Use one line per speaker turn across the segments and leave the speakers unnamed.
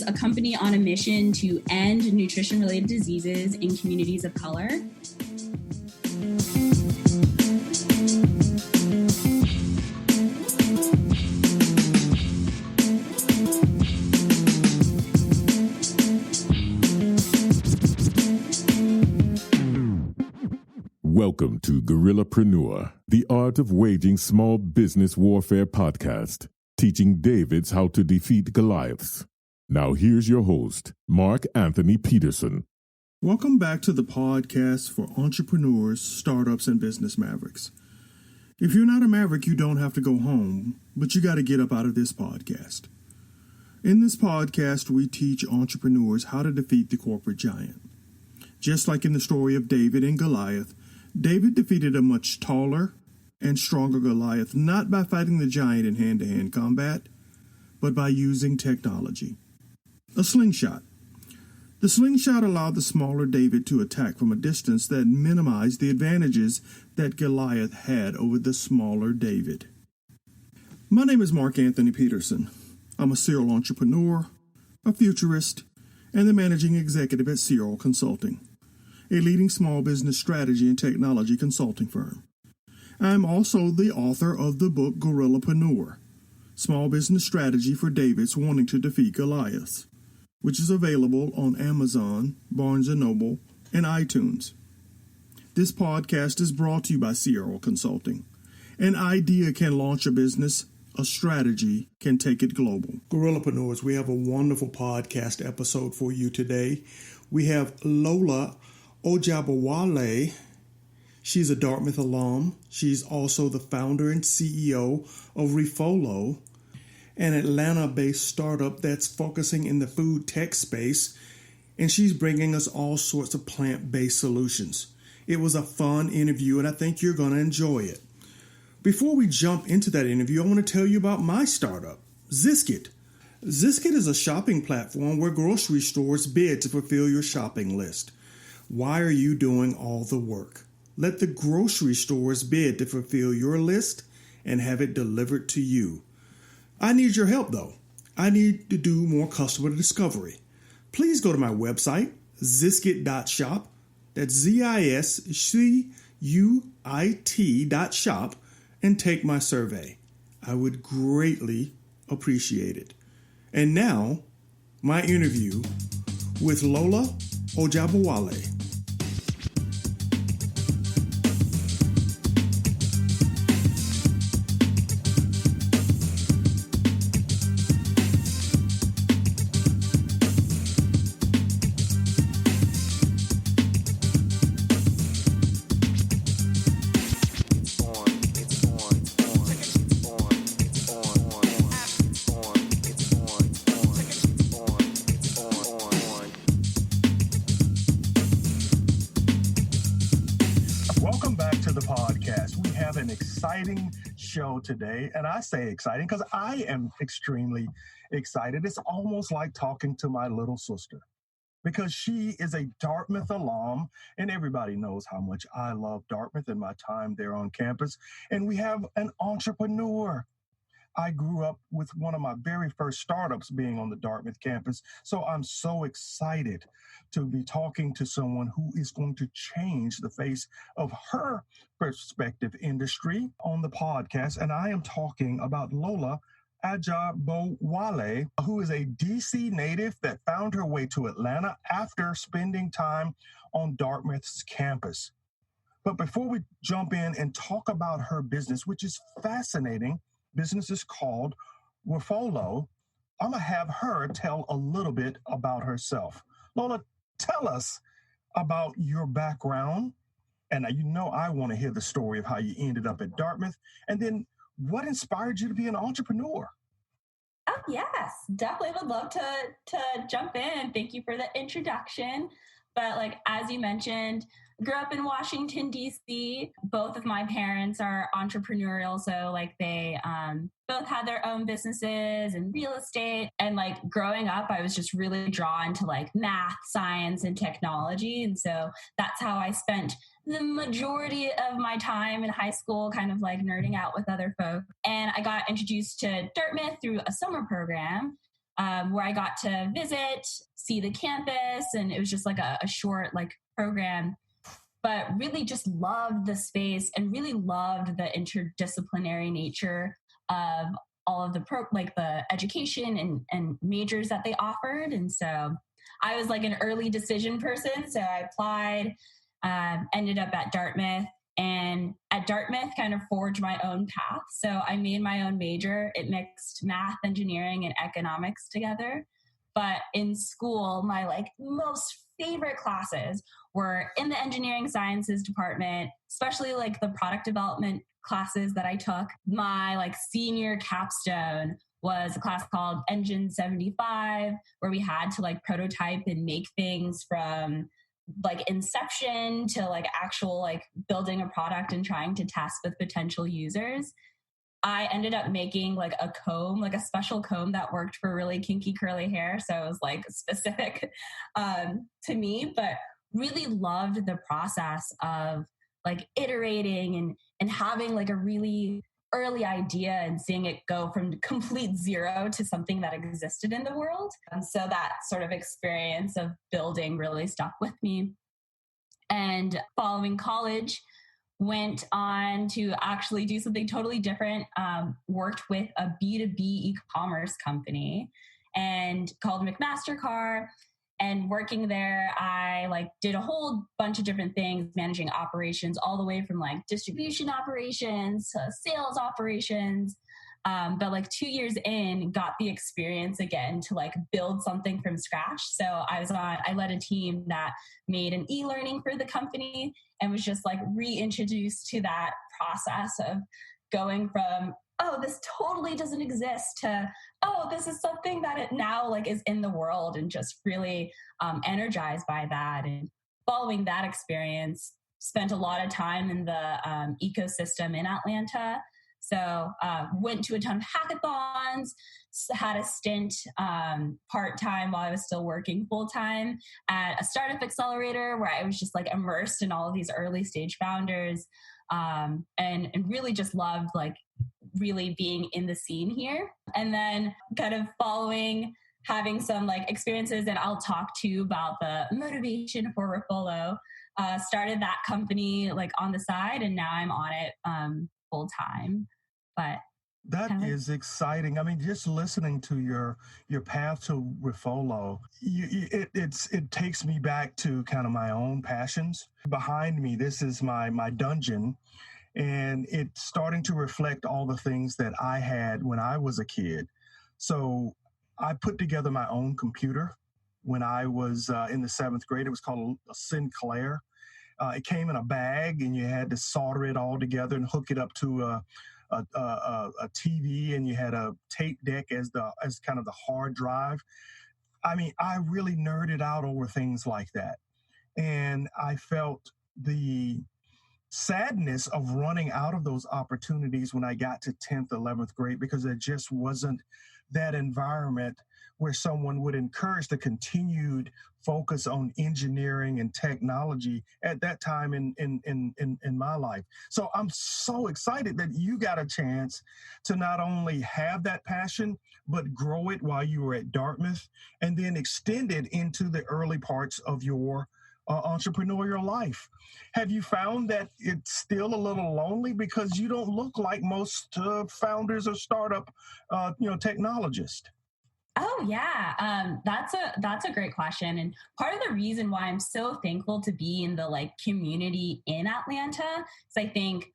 a company on a mission to end nutrition-related diseases in communities of color.
Welcome to Gorillapreneur, the Art of Waging Small Business Warfare podcast, teaching Davids how to defeat Goliaths. Now here's your host, Mark Anthony Peterson.
Welcome back to the podcast for entrepreneurs, startups, and business mavericks. If you're not a maverick, you don't have to go home, but you got to get up out of this podcast. In this podcast, we teach entrepreneurs how to defeat the corporate giant. Just like in the story of David and Goliath, David defeated a much taller and stronger Goliath, not by fighting the giant in hand-to-hand combat, but by using technology. A slingshot. The slingshot allowed the smaller David to attack from a distance that minimized the advantages that Goliath had over the smaller David. My name is Mark Anthony Peterson. I'm a serial entrepreneur, a futurist, and the managing executive at Serial Consulting, a leading small business strategy and technology consulting firm. I am also the author of the book Gorillapreneur, Small Business Strategy for Davids Wanting to Defeat Goliaths, which is available on Amazon, Barnes & Noble, and iTunes. This podcast is brought to you by Serial Consulting. An idea can launch a business, a strategy can take it global. Gorillapreneurs, we have a wonderful podcast episode for you today. We have Lola-Ojabowale. She's a Dartmouth alum. She's also the founder and CEO of Refolo, an Atlanta-based startup that's focusing in the food tech space, and she's bringing us all sorts of plant-based solutions. It was a fun interview, and I think you're going to enjoy it. Before we jump into that interview, I want to tell you about my startup, Zizkit. Zizkit is a shopping platform where grocery stores bid to fulfill your shopping list. Why are you doing all the work? Let the grocery stores bid to fulfill your list and have it delivered to you. I need your help, though. I need to do more customer discovery. Please go to my website, zizkit.shop. That's ZISCUIT.shop, and take my survey. I would greatly appreciate it. And now, my interview with Lola-Ojabowale. Show today, and I say exciting because I am extremely excited. It's almost like talking to my little sister because she is a Dartmouth alum, and everybody knows how much I love Dartmouth and my time there on campus. And we have an entrepreneur. I grew up with one of my very first startups being on the Dartmouth campus, so I'm so excited to be talking to someone who is going to change the face of her perspective industry on the podcast. And I am talking about Lola-Ojabowale, who is a DC native that found her way to Atlanta after spending time on Dartmouth's campus. But before we jump in and talk about her business, which is fascinating, business is called Refolo, I'm going to have her tell a little bit about herself. Lola, tell us about your background. And you know I want to hear the story of how you ended up at Dartmouth. And then what inspired you to be an entrepreneur?
Oh, yes, definitely would love to jump in. Thank you for the introduction. But like, as you mentioned, grew up in Washington, D.C. Both of my parents are entrepreneurial. So like they both had their own businesses and real estate. And like growing up, I was just really drawn to like math, science, and technology. And so that's how I spent the majority of my time in high school, kind of like nerding out with other folks. And I got introduced to Dartmouth through a summer program. where I got to visit, see the campus, and it was just like a short like program, but really just loved the space and really loved the interdisciplinary nature of all of the the education and majors that they offered. And so I was like an early decision person. So I applied, ended up at Dartmouth, and at Dartmouth kind of forged my own path. So I made my own major. It mixed math, engineering, and economics together. But in school, my like most favorite classes were in the engineering sciences department, especially like the product development classes that I took. My like senior capstone was a class called Engine 75, where we had to like prototype and make things from like inception to like actual like building a product and trying to test with potential users. I ended up making like a comb, like a special comb that worked for really kinky curly hair. So it was like specific to me, but really loved the process of like iterating and having like a really early idea and seeing it go from complete zero to something that existed in the world. And so that sort of experience of building really stuck with me. And following college, went on to actually do something totally different, worked with a B2B e-commerce company and called McMastercar. And working there, I like did a whole bunch of different things, managing operations all the way from like distribution operations to sales operations. But like 2 years in, got the experience again to like build something from scratch. So I led a team that made an e-learning for the company and was just like reintroduced to that process of going from, oh, this totally doesn't exist to, oh, this is something that it now like is in the world, and just really energized by that. And following that experience, spent a lot of time in the ecosystem in Atlanta. So went to a ton of hackathons, had a stint part-time while I was still working full-time at a startup accelerator where I was just like immersed in all of these early stage founders, and really just loved like really being in the scene here. And then kind of having some like experiences, and I'll talk to you about the motivation for Refolo, started that company like on the side, and now I'm on it full time. But
that is exciting. I mean, just listening to your path to Refolo, it takes me back to kind of my own passions. Behind me, this is my dungeon, and it's starting to reflect all the things that I had when I was a kid. So I put together my own computer when I was in the 7th grade. It was called a Sinclair. It came in a bag, and you had to solder it all together and hook it up to a TV, and you had a tape deck as kind of the hard drive. I mean, I really nerded out over things like that. And I felt the sadness of running out of those opportunities when I got to 10th, 11th grade, because there just wasn't that environment where someone would encourage the continued focus on engineering and technology at that time in my life. So I'm so excited that you got a chance to not only have that passion, but grow it while you were at Dartmouth, and then extend it into the early parts of your entrepreneurial life. Have you found that it's still a little lonely because you don't look like most founders or startup technologists?
Oh yeah, that's a great question, and part of the reason why I'm so thankful to be in the like community in Atlanta is I think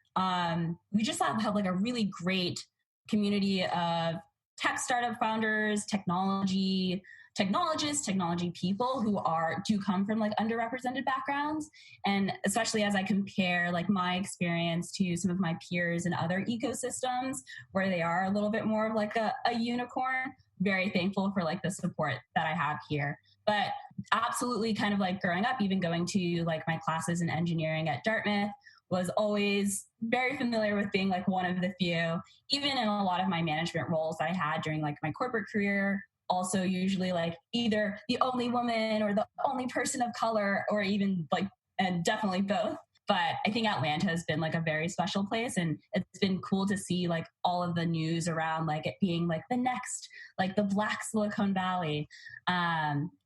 we just have like a really great community of tech startup founders, technologists, technology people who do come from like underrepresented backgrounds. And especially as I compare like my experience to some of my peers in other ecosystems where they are a little bit more of like a unicorn, very thankful for like the support that I have here. But absolutely kind of like growing up, even going to like my classes in engineering at Dartmouth, was always very familiar with being like one of the few, even in a lot of my management roles I had during like my corporate career. Also usually like either the only woman or the only person of color, or even like, and definitely both. But I think Atlanta has been like a very special place, and it's been cool to see like all of the news around like it being like the next, like the Black Silicon Valley.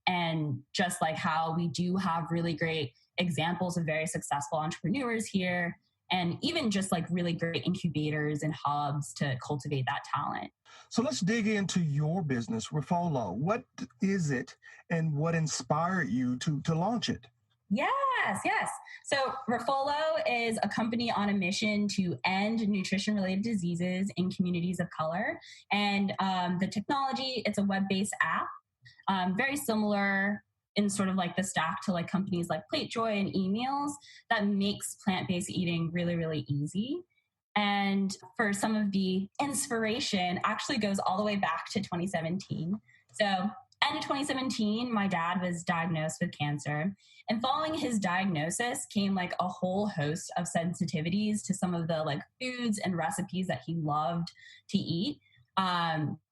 And just like how we do have really great examples of very successful entrepreneurs here, and even just like really great incubators and hubs to cultivate that talent.
So let's dig into your business, Refolo. What is it and what inspired you to launch it?
Yes. So Refolo is a company on a mission to end nutrition-related diseases in communities of color. And the technology, it's a web-based app, very similar in sort of like the stack to like companies like PlateJoy and eMeals, that makes plant-based eating really, really easy. And for some of the inspiration actually goes all the way back to 2017. So end of 2017, my dad was diagnosed with cancer. And following his diagnosis came like a whole host of sensitivities to some of the like foods and recipes that he loved to eat.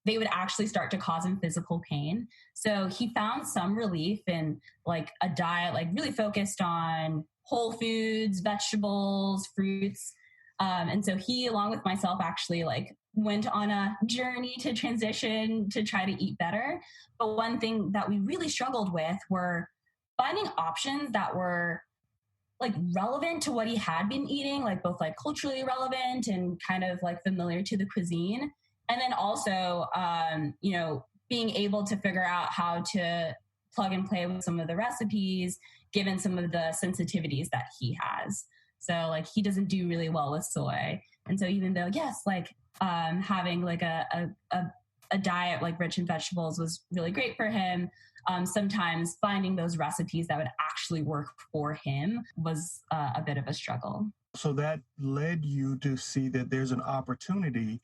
They would actually start to cause him physical pain. So he found some relief in like a diet, like really focused on whole foods, vegetables, fruits. And so he, along with myself, actually like went on a journey to transition to try to eat better. But one thing that we really struggled with were finding options that were like relevant to what he had been eating, like both like culturally relevant and kind of like familiar to the cuisine. And then also, being able to figure out how to plug and play with some of the recipes, given some of the sensitivities that he has. So like he doesn't do really well with soy. And so even though, yes, like having like a diet like rich in vegetables was really great for him, sometimes finding those recipes that would actually work for him was a bit of a struggle.
So that led you to see that there's an opportunity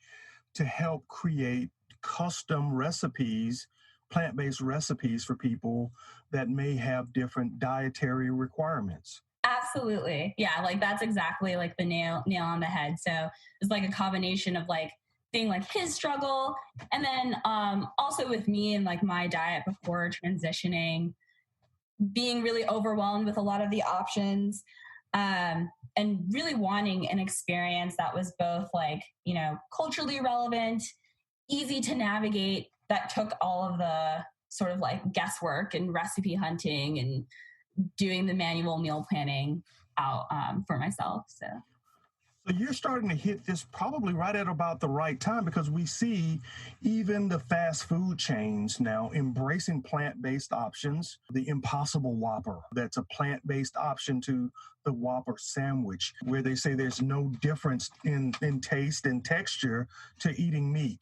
to help create custom recipes, plant-based recipes for people that may have different dietary requirements.
Absolutely. Yeah, like that's exactly like the nail on the head. So it's like a combination of like seeing like his struggle, and then also with me and like my diet before transitioning, being really overwhelmed with a lot of the options, and really wanting an experience that was both like, culturally relevant, easy to navigate, that took all of the sort of like guesswork and recipe hunting and doing the manual meal planning out for myself. So
you're starting to hit this probably right at about the right time, because we see even the fast food chains now embracing plant-based options. The Impossible Whopper, that's a plant-based option to the Whopper sandwich, where they say there's no difference in taste and texture to eating meat.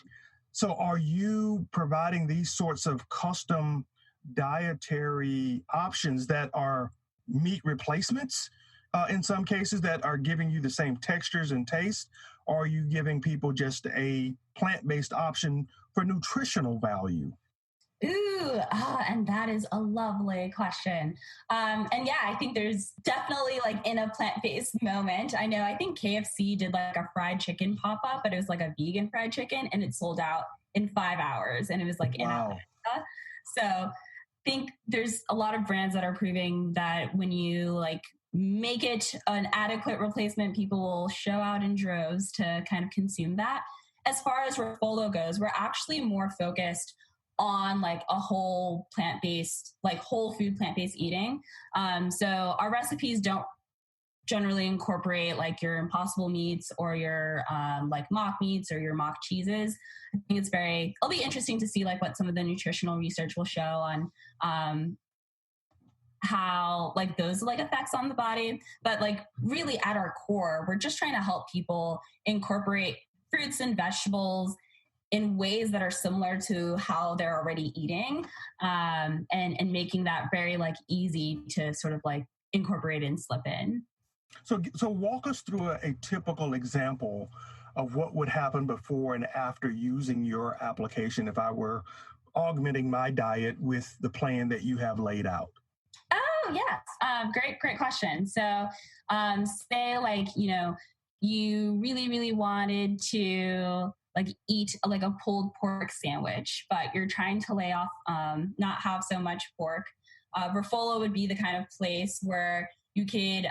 So are you providing these sorts of custom dietary options that are meat replacements in some cases, that are giving you the same textures and taste? Or are you giving people just a plant-based option for nutritional value?
And that is a lovely question. And yeah, I think there's definitely like in a plant-based moment. I think KFC did like a fried chicken pop-up, but it was like a vegan fried chicken, and it sold out in 5 hours, and it was like in Atlanta. So I think there's a lot of brands that are proving that when you like make it an adequate replacement, people will show out in droves to kind of consume that. As far as Refolo goes, we're actually more focused on like a whole plant-based, like whole food plant-based eating. So our recipes don't generally incorporate like your impossible meats or your like mock meats or your mock cheeses. I think it'll be interesting to see like what some of the nutritional research will show on how like those like effects on the body. But like really at our core, we're just trying to help people incorporate fruits and vegetables in ways that are similar to how they're already eating, and making that very like easy to sort of like incorporate and slip in.
So walk us through a typical example of what would happen before and after using your application if I were augmenting my diet with the plan that you have laid out.
Oh, yes. Great question. So say like, you really, really wanted to like eat like a pulled pork sandwich, but you're trying to lay off, not have so much pork. Refolo would be the kind of place where You could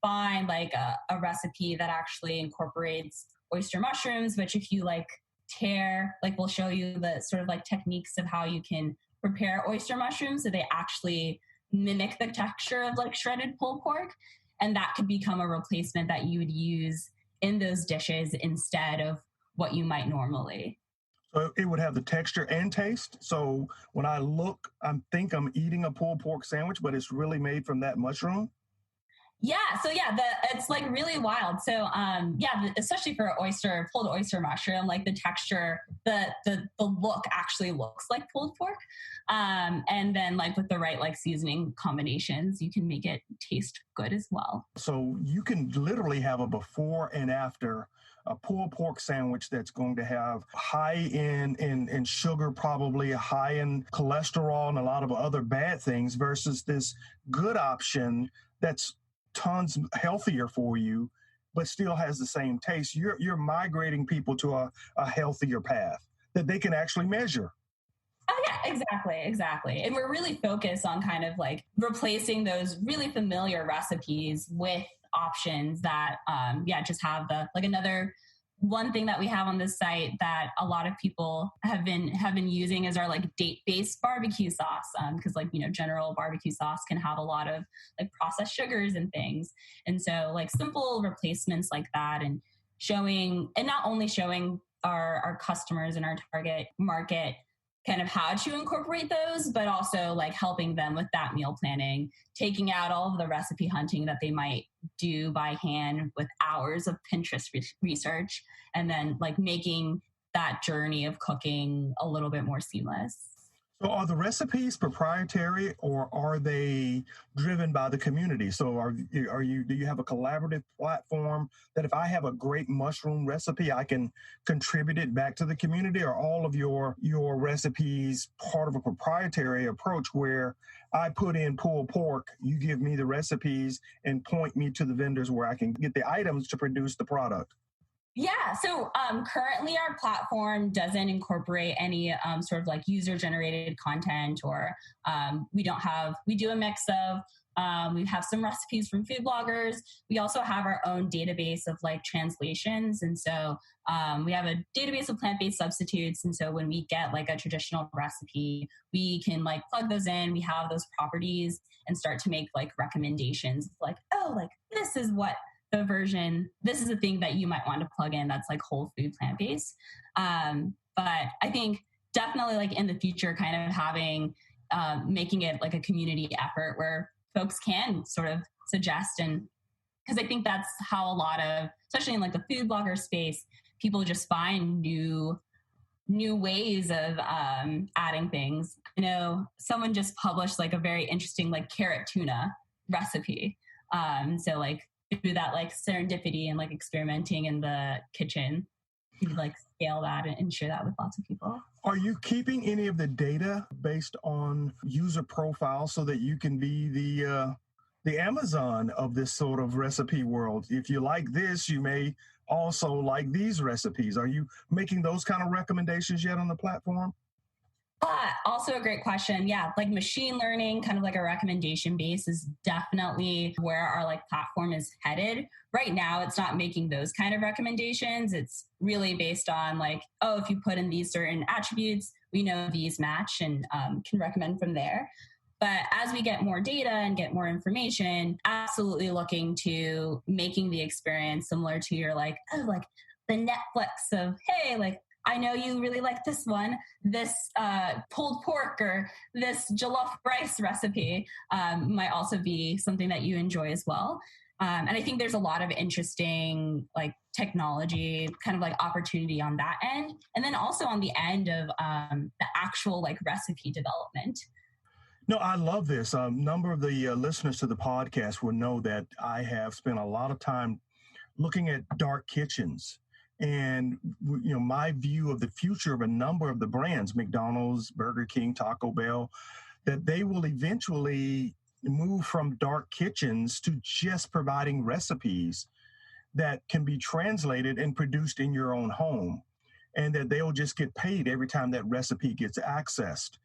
find like a recipe that actually incorporates oyster mushrooms, which if you like tear, like we'll show you the sort of like techniques of how you can prepare oyster mushrooms so they actually mimic the texture of like shredded pulled pork. And that could become a replacement that you would use in those dishes instead of what you might normally.
So it would have the texture and taste. So when I look, I think I'm eating a pulled pork sandwich, but it's really made from that mushroom.
Yeah. So yeah, it's like really wild. So especially for pulled oyster mushroom, like the texture, the look actually looks like pulled pork. And then like with the right like seasoning combinations, you can make it taste good as well.
So you can literally have a before and after a pulled pork sandwich that's going to have high in sugar, probably high in cholesterol and a lot of other bad things versus this good option that's tons healthier for you, but still has the same taste. You're migrating people to a healthier path that they can actually measure.
Oh yeah, exactly. And we're really focused on kind of like replacing those really familiar recipes with options that, just have another one thing that we have on this site that a lot of people have been using is our like date-based barbecue sauce. Because general barbecue sauce can have a lot of like processed sugars and things. And so like simple replacements like that and not only showing our customers and our target market kind of how to incorporate those, but also like helping them with that meal planning, taking out all of the recipe hunting that they might do by hand with hours of Pinterest research, and then like making that journey of cooking a little bit more seamless.
So are the recipes proprietary or are they driven by the community? So do you have a collaborative platform that if I have a great mushroom recipe, I can contribute it back to the community, or all of your recipes part of a proprietary approach where I put in pulled pork, you give me the recipes and point me to the vendors where I can get the items to produce the product?
Yeah. So currently our platform doesn't incorporate any sort of like user-generated content, or we do a mix of, we have some recipes from food bloggers. We also have our own database of like translations. And so we have a database of plant-based substitutes. And so when we get like a traditional recipe, we can like plug those in. We have those properties and start to make like recommendations like, oh, like this is the thing that you might want to plug in that's like whole food plant-based. But I think definitely like in the future, kind of having, making it like a community effort where folks can sort of suggest, and because I think that's how a lot of, especially in like the food blogger space, people just find new ways of adding things. I know someone just published like a very interesting like carrot tuna recipe. So like through that like serendipity and like experimenting in the kitchen, you could like scale that and share that with lots of people.
Are you keeping any of the data based on user profiles so that you can be the Amazon of this sort of recipe world? If you like this, you may also like these recipes. Are you making those kind of recommendations yet on the platform?
Also a great question. Yeah, like machine learning, kind of like a recommendation base is definitely where our like platform is headed. Right now, it's not making those kind of recommendations. It's really based on like, oh, if you put in these certain attributes, we know these match and can recommend from there. But as we get more data and get more information, absolutely looking to making the experience similar to your like, oh, like the Netflix of, hey, like, I know you really like this one, this pulled pork or this jollof rice recipe might also be something that you enjoy as well. And I think there's a lot of interesting like technology kind of like opportunity on that end. And then also on the end of the actual like recipe development.
No, I love this. A number of the listeners to the podcast will know that I have spent a lot of time looking at dark kitchens. And, you know, my view of the future of a number of the brands, McDonald's, Burger King, Taco Bell, that they will eventually move from dark kitchens to just providing recipes that can be translated and produced in your own home. and that they'll just get paid every time that recipe gets accessed.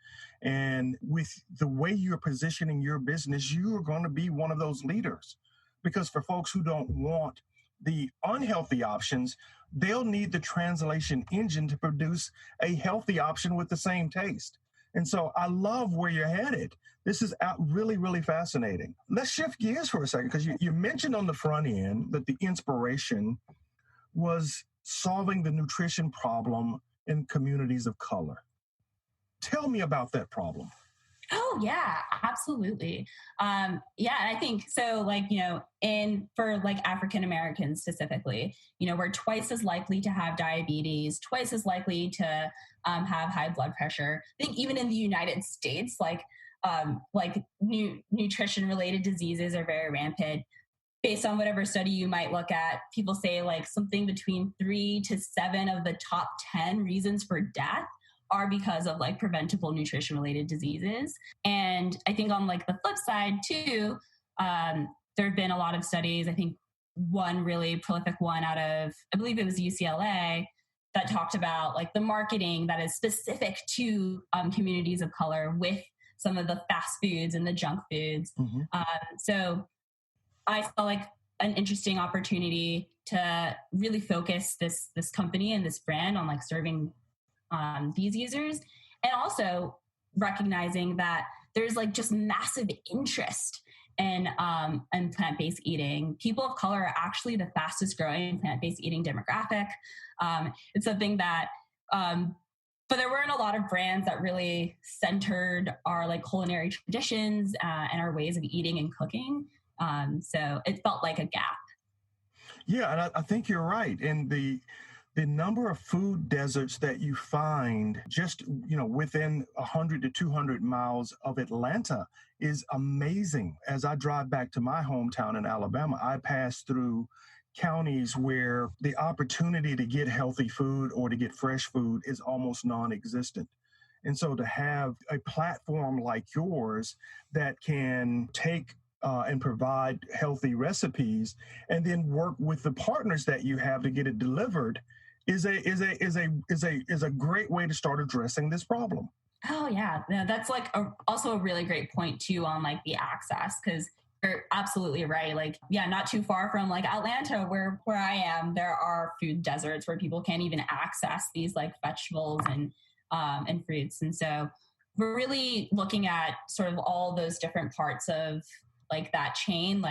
And with the way you're positioning your business, you are going to be one of those leaders. Because for folks who don't want the unhealthy options, they'll need the translation engine to produce a healthy option with the same taste. And so I love where you're headed. This is really, really fascinating. Let's shift gears for a second, because you mentioned on the front end that the inspiration was solving the nutrition problem in communities of color. Tell me about that problem.
Oh yeah, absolutely. And I think so, for African Americans specifically, we're twice as likely to have diabetes, twice as likely to have high blood pressure. I think even in the United States, nutrition related diseases are very rampant. Based on whatever study you might look at, people say something between 3 to 7 of the top 10 reasons for death are because of preventable nutrition related diseases. And I think on the flip side too, there have been a lot of studies. I think one really prolific one out of, I believe it was UCLA, that talked about the marketing that is specific to communities of color with some of the fast foods and the junk foods. Mm-hmm. So I saw an interesting opportunity to really focus this company and this brand on serving these users, and also recognizing that there's just massive interest in plant-based eating. People of color are actually the fastest growing plant-based eating demographic. It's something that, but there weren't a lot of brands that really centered our culinary traditions and our ways of eating and cooking. So it felt like a gap.
Yeah, and I think you're right. And the number of food deserts that you find just, within 100 to 200 miles of Atlanta is amazing. As I drive back to my hometown in Alabama, I pass through counties where the opportunity to get healthy food or to get fresh food is almost non-existent. And so to have a platform like yours that can take and provide healthy recipes and then work with the partners that you have to get it delivered is a great way to start addressing this problem.
Oh yeah, that's also a really great point too on the access, because you're absolutely right. Not too far from Atlanta, where I am, there are food deserts where people can't even access these vegetables and fruits, and so we're really looking at sort of all those different parts of that chain.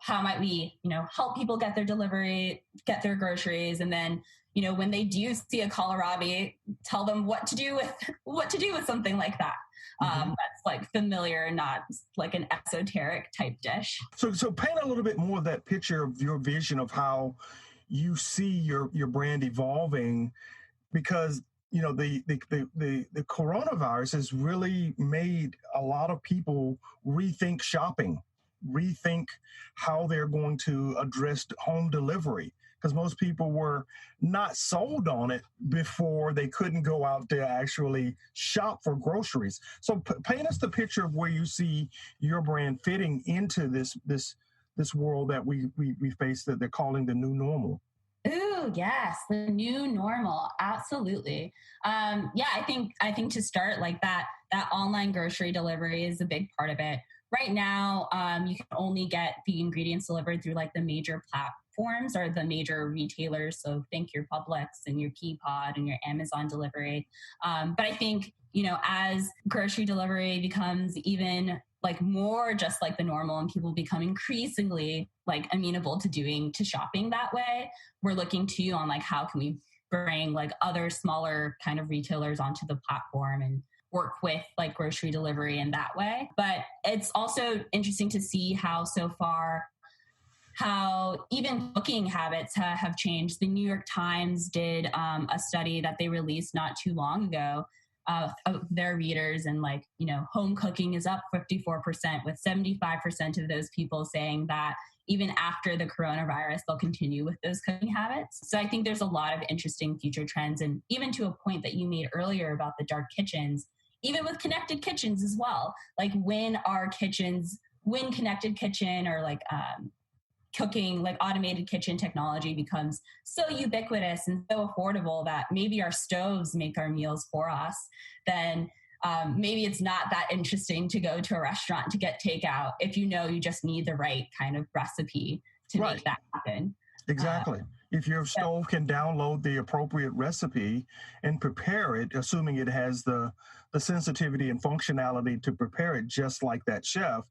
How might we help people get their delivery, get their groceries, and then when they do see a kohlrabi, tell them what to do with something like that. Mm-hmm. That's familiar, not an esoteric type dish.
So paint a little bit more of that picture of your vision of how you see your brand evolving, because the coronavirus has really made a lot of people rethink shopping, rethink how they're going to address home delivery, because most people were not sold on it before they couldn't go out to actually shop for groceries. So paint us the picture of where you see your brand fitting into this world that we face, that they're calling the new normal.
Ooh, yes, the new normal. Absolutely. I think to start that online grocery delivery is a big part of it. Right now, you can only get the ingredients delivered through the major platforms or the major retailers. So think your Publix and your Peapod and your Amazon delivery. But I think, as grocery delivery becomes even more just the normal, and people become increasingly amenable to shopping that way, we're looking to on how can we bring other smaller kind of retailers onto the platform and work with grocery delivery in that way. But it's also interesting to see how so far, how even cooking habits have changed. The New York Times did a study that they released not too long ago of their readers, and home cooking is up 54%, with 75% of those people saying that even after the coronavirus, they'll continue with those cooking habits. So I think there's a lot of interesting future trends, and even to a point that you made earlier about the dark kitchens, even with connected kitchens as well. When connected kitchen or cooking, like automated kitchen technology becomes so ubiquitous and so affordable that maybe our stoves make our meals for us, then maybe it's not that interesting to go to a restaurant to get takeout if you know you just need the right kind of recipe to make that happen.
Exactly. If your stove can download the appropriate recipe and prepare it, assuming it has the sensitivity and functionality to prepare it just like that chef,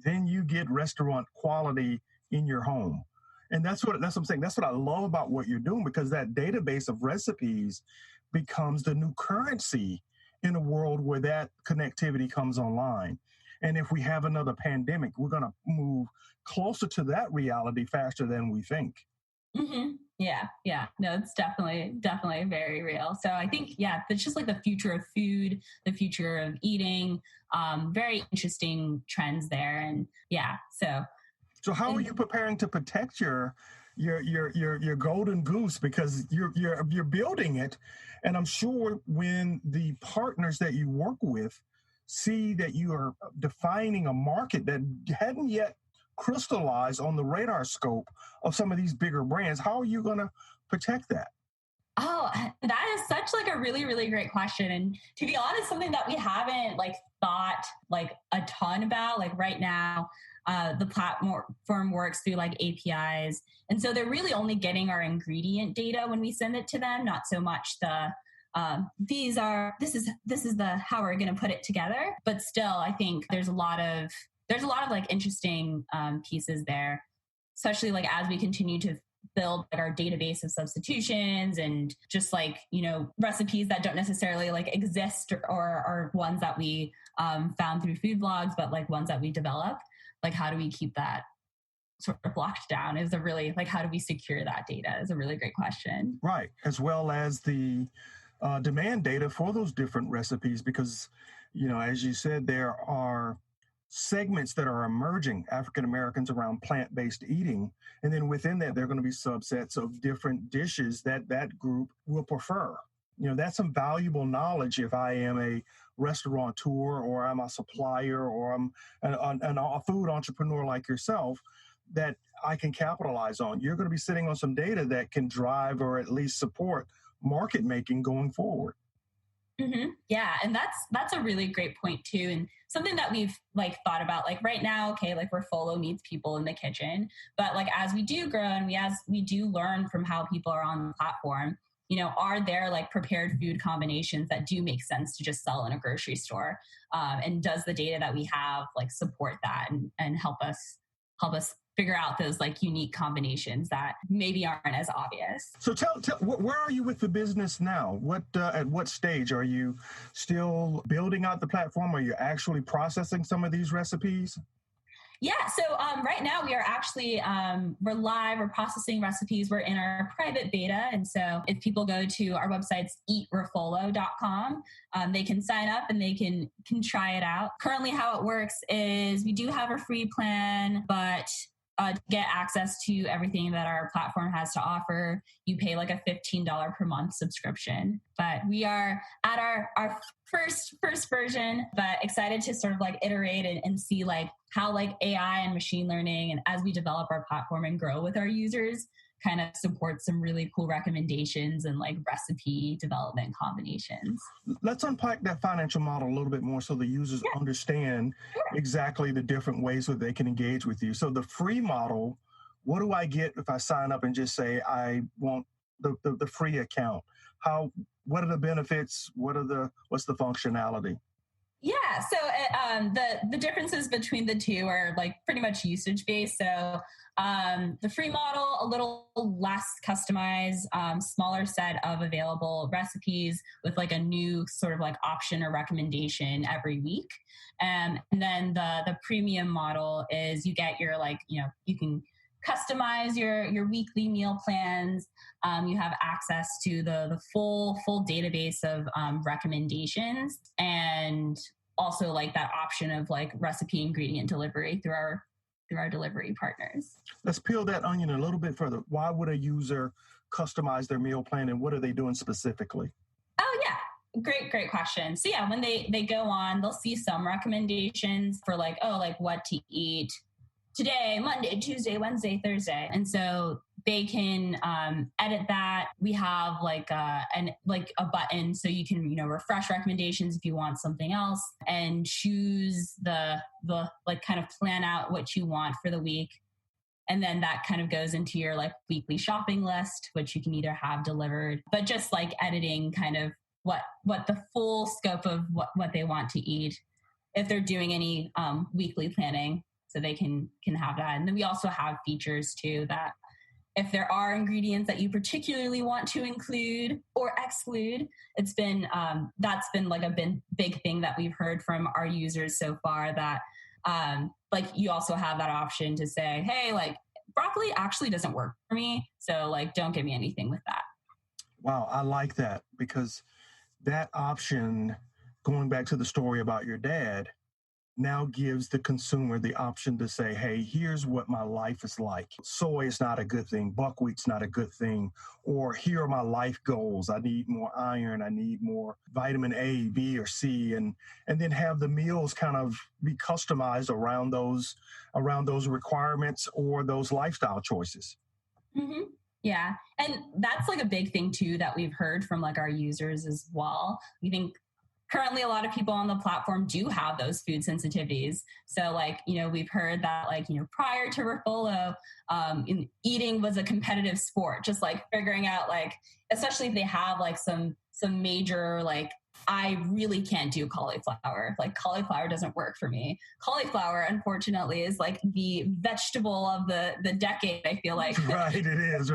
then you get restaurant quality in your home. And that's what I'm saying. That's what I love about what you're doing, because that database of recipes becomes the new currency in a world where that connectivity comes online. And if we have another pandemic, we're going to move closer to that reality faster than we think.
Mm-hmm. Yeah. No, it's definitely very real. So I think, it's just like the future of food, the future of eating, very interesting trends there. And So
how are you preparing to protect your golden goose? Because you're building it. And I'm sure when the partners that you work with see that you are defining a market that hadn't yet crystallized on the radar scope of some of these bigger brands, how are you going to protect that?
Oh, that is such like a really, really great question. And to be honest, something that we haven't thought a ton about. Right now, the platform works through APIs. And so they're really only getting our ingredient data when we send it to them, not so much the this is the how we're going to put it together. But still, I think there's a lot of interesting pieces there, especially as we continue to build our database of substitutions and just recipes that don't necessarily exist or are ones that we found through food blogs, but ones that we develop. How do we keep that sort of locked down is a really how do we secure that data is a really great question.
Right. As well as the demand data for those different recipes, because, as you said, there are segments that are emerging, African Americans, around plant-based eating. And then within that, there are going to be subsets of different dishes that group will prefer. That's some valuable knowledge if I am a restaurateur or I'm a supplier or I'm a food entrepreneur like yourself, that I can capitalize on. You're going to be sitting on some data that can drive or at least support market making going forward.
Mm-hmm. Yeah. And that's a really great point too. And something that we've thought about right now, okay, refolo needs people in the kitchen, but as we do grow and as we do learn from how people are on the platform, are there prepared food combinations that do make sense to just sell in a grocery store? And does the data that we have support that and help us figure out those unique combinations that maybe aren't as obvious.
So tell where are you with the business now? At what stage are you still building out the platform? Are you actually processing some of these recipes?
Yeah, so right now we are actually, we're live, we're processing recipes, we're in our private beta. And so if people go to our websites, eatrefolo.com, they can sign up and they can try it out. Currently how it works is we do have a free plan, but to get access to everything that our platform has to offer, you pay a $15 per month subscription. But we are at our first version, but excited to sort of iterate and see how AI and machine learning, and as we develop our platform and grow with our users, kind of support some really cool recommendations and recipe development combinations.
Let's unpack that financial model a little bit more so the users understand exactly the different ways that they can engage with you. So the free model, what do I get if I sign up and just say I want the free account? What are the benefits? What's the functionality?
Yeah, so the differences between the two are pretty much usage based. So the free model, a little less customized, smaller set of available recipes with a new sort of option or recommendation every week. And then the premium model is you get your you can customize your weekly meal plans. You have access to the full database of recommendations, and also that option of recipe ingredient delivery through our delivery partners.
Let's peel that onion a little bit further. Why would a user customize their meal plan, and what are they doing specifically?
Oh yeah, great question. So yeah, when they go on, they'll see some recommendations for what to eat today, Monday, Tuesday, Wednesday, Thursday. And so they can edit that. We have like a button so you can, refresh recommendations if you want something else and choose the like kind of plan out what you want for the week. And then that kind of goes into your like weekly shopping list, which you can either have delivered, but just like editing kind of what the full scope of what they want to eat if they're doing any weekly planning, so they can have that. And then we also have features too that if there are ingredients that you particularly want to include or exclude, it's been that's been like a big thing that we've heard from our users so far, that like you also have that option to say, hey, like broccoli actually doesn't work for me, so like don't give me anything with that.
Wow, I like that, because that option, going back to the story about your dad, now gives the consumer the option to say, hey, here's what my life is like. Soy is not a good thing. Buckwheat's not a good thing. Or here are my life goals. I need more iron. I need more vitamin A, B, or C. And then have the meals kind of be customized around those requirements or those lifestyle choices.
Mm-hmm. Yeah. And that's like a big thing too that we've heard from like our users as well. We think currently a lot of people on the platform do have those food sensitivities. So like, we've heard that like, prior to Refolo, eating was a competitive sport, just like figuring out like, especially if they have like some major, like, I really can't do cauliflower. Like cauliflower doesn't work for me. Cauliflower, unfortunately, is like the vegetable of the decade, I feel like.
Right, it is.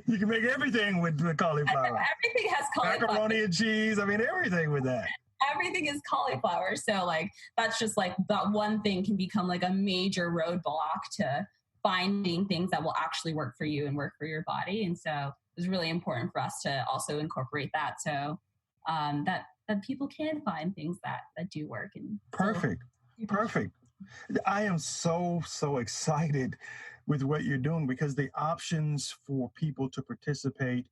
You can make everything with cauliflower.
Everything has cauliflower.
Macaroni and cheese. I mean, everything with that.
Everything is cauliflower. So like, that's just like that one thing can become like a major roadblock to finding things that will actually work for you and work for your body. And so it was really important for us to also incorporate that. So that people can find things that do work. And
Perfect. I am so excited with what you're doing, because the options for people to participate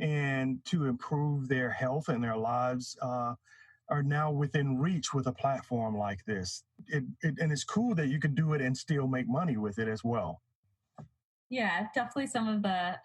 and to improve their health and their lives are now within reach with a platform like this. And it's cool that you can do it and still make money with it as well.
Yeah, definitely some of the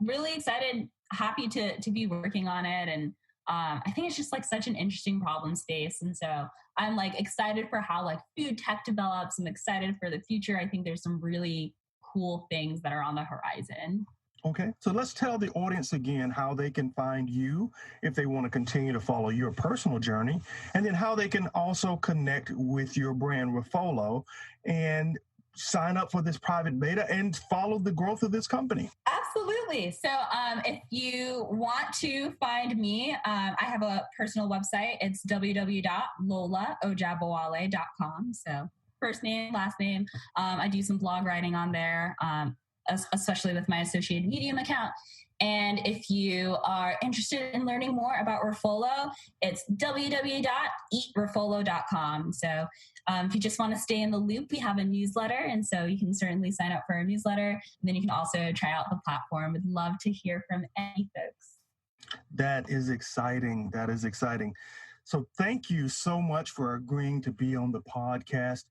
really excited, happy to be working on it. And I think it's just like such an interesting problem space. And so I'm like excited for how like food tech develops. I'm excited for the future. I think there's some really cool things that are on the horizon.
Okay, so let's tell the audience again how they can find you if they want to continue to follow your personal journey, and then how they can also connect with your brand Refolo and sign up for this private beta and follow the growth of this company.
Absolutely. So if you want to find me, I have a personal website. It's www.lola-ojabowale.com. So first name, last name. I do some blog writing on there, especially with my associated Medium account. And if you are interested in learning more about Refolo, it's www.eatrefolo.com. So if you just want to stay in the loop, we have a newsletter. And so you can certainly sign up for our newsletter. And then you can also try out the platform. We'd love to hear from any folks.
That is exciting. So thank you so much for agreeing to be on the podcast.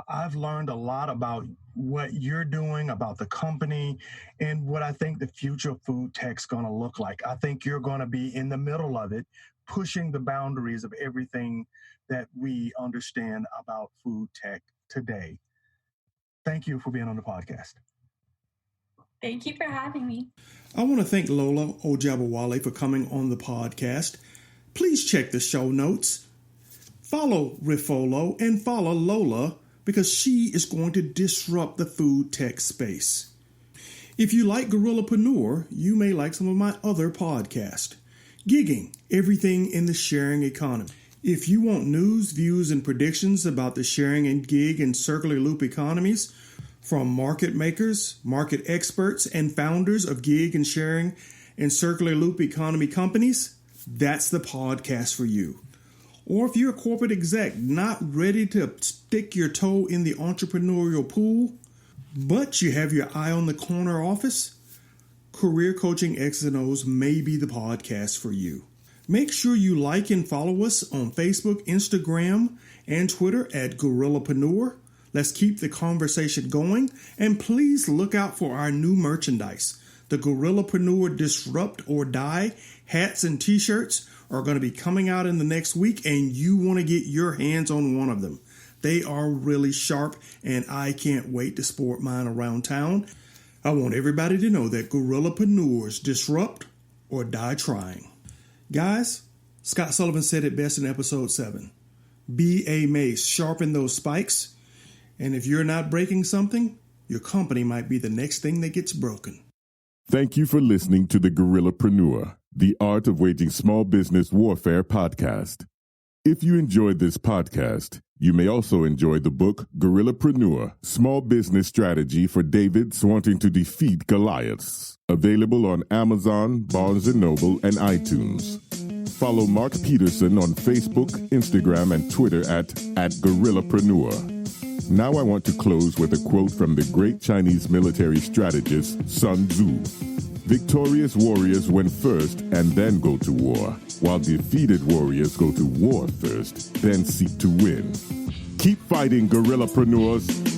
I've learned a lot about what you're doing, about the company, and what I think the future of food tech's going to look like. I think you're going to be in the middle of it, pushing the boundaries of everything that we understand about food tech today. Thank you for being on the podcast.
Thank you for having me.
I want to thank Lola-Ojabowale for coming on the podcast. Please check the show notes. Follow Refolo and follow Lola, because she is going to disrupt the food tech space. If you like Gorillapreneur, you may like some of my other podcasts. Gigging, everything in the sharing economy. If you want news, views, and predictions about the sharing and gig and circular loop economies from market makers, market experts, and founders of gig and sharing and circular loop economy companies, that's the podcast for you. Or if you're a corporate exec not ready to stick your toe in the entrepreneurial pool, but you have your eye on the corner office, Career Coaching X's and O's may be the podcast for you. Make sure you like and follow us on Facebook, Instagram, and Twitter at Gorillapreneur. Let's keep the conversation going, and please look out for our new merchandise. The Gorillapreneur Disrupt or Die hats and t-shirts are going to be coming out in the next week, and you want to get your hands on one of them. They are really sharp, and I can't wait to sport mine around town. I want everybody to know that Gorillapreneurs disrupt or die trying. Guys, Scott Sullivan said it best in episode 7. Be a mace, sharpen those spikes, and if you're not breaking something, your company might be the next thing that gets broken.
Thank you for listening to the Gorillapreneur, the Art of Waging Small Business Warfare podcast. If you enjoyed this podcast, you may also enjoy the book Gorillapreneur, Small Business Strategy for Davids Wanting to Defeat Goliaths, available on Amazon, Barnes & Noble, and iTunes. Follow Mark Peterson on Facebook, Instagram, and Twitter at Gorillapreneur. Now I want to close with a quote from the great Chinese military strategist Sun Tzu. Victorious warriors win first and then go to war, while defeated warriors go to war first, then seek to win. Keep fighting, Gorillapreneurs.